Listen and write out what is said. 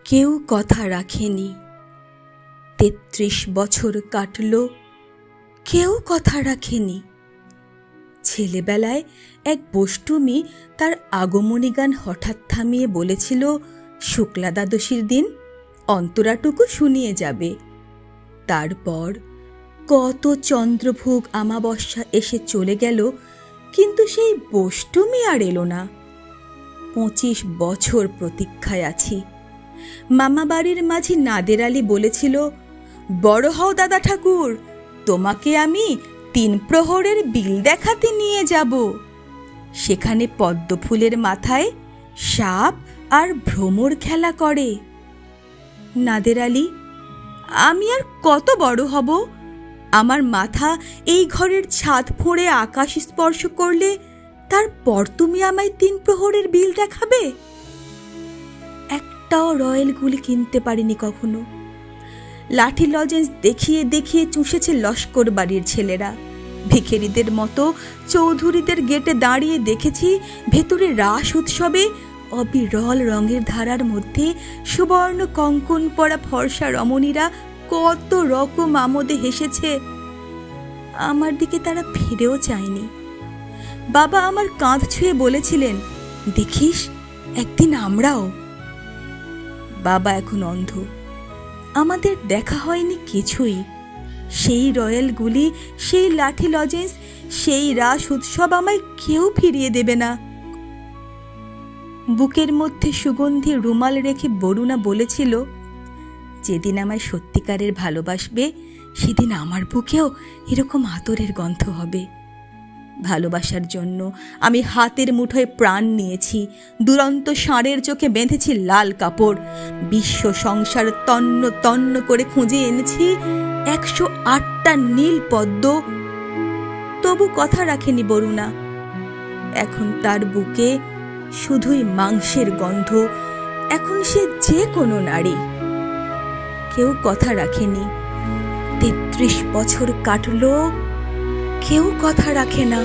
কেউ কথা রাখেনি। ৩৩ বছর কাটল, কেউ কথা রাখেনি। ছেলেবেলায় এক বষ্টুমি তার আগমনী গান হঠাৎ থামিয়ে বলেছিল, শুক্লা দ্বাদশীর দিন অন্তরাটুকু শুনিয়ে যাবে। তারপর কত চন্দ্রভোগ আমাবস্যা এসে চলে গেল, কিন্তু সেই বষ্টুমি আর এলো না। ২৫ বছর প্রতীক্ষায় আছি। মামা বাড়ির মাঝি নাদের আলী বলেছিল, বড় হও দাদা ঠাকুর, তোমাকে আমি ৩ প্রহরের বিল দেখাতে নিয়ে যাব। সেখানে পদ্ম ফুলের মাথায় সাপ আর ভ্রমর খেলা করে। নাদের আলী, আমি আর কত বড় হব? আমার মাথা এই ঘরের ছাদ ফোঁড়ে আকাশ স্পর্শ করলে তারপর তুমি আমায় ৩ প্রহরের বিল দেখাবে? একটাও রয়্যাল গুলি কিনতে পারিনি কখনো। লাঠি লজেন্স দেখিয়ে দেখিয়ে চুষেছে লস্কর বাড়ির ছেলেরা। ভিখেরিদের মতো চৌধুরীদের গেটে দাঁড়িয়ে দেখেছি ভেতরে রাস উৎসবে অবিরল রঙের ধারার মধ্যে সুবর্ণ কঙ্কন পরা ফর্সা রমণীরা কত রকম আমোদে হেসেছে। আমার দিকে তারা ফিরেও চায়নি। বাবা আমার কাঁধ ছুঁয়ে বলেছিলেন, দেখিস একদিন আমরাও। বাবা এখন অন্ধ, আমাদের দেখা হয়নি কিছুই। সেই রয়্যালগুলি, সেই লাঠি লজেন্স, সেই রাস উৎসব আমায় কেউ ফিরিয়ে দেবে না। বুকের মধ্যে সুগন্ধি রুমাল রেখে বরুণা বলেছিল, যেদিন আমায় সত্যিকারের ভালোবাসবে সেদিন আমার বুকেও এরকম আতরের গন্ধ হবে। ভালোবাসার জন্য আমি হাতের মুঠোয় প্রাণ নিয়েছি, দুরন্ত ষাঁড়ের চোখে বেঁধেছি লাল কাপড়, বিশ্ব সংসার তন্ন তন্ন করে খুঁজে এনেছি ১০৮টা নীল পদ্ম। তবু কথা রাখেনি বরুণা। এখন তার বুকে শুধুই মাংসের গন্ধ। এখন সে যে কোনো নারী। কেউ কথা রাখেনি। ৩৩ বছর কাটল, কেউ কথা রাখে না।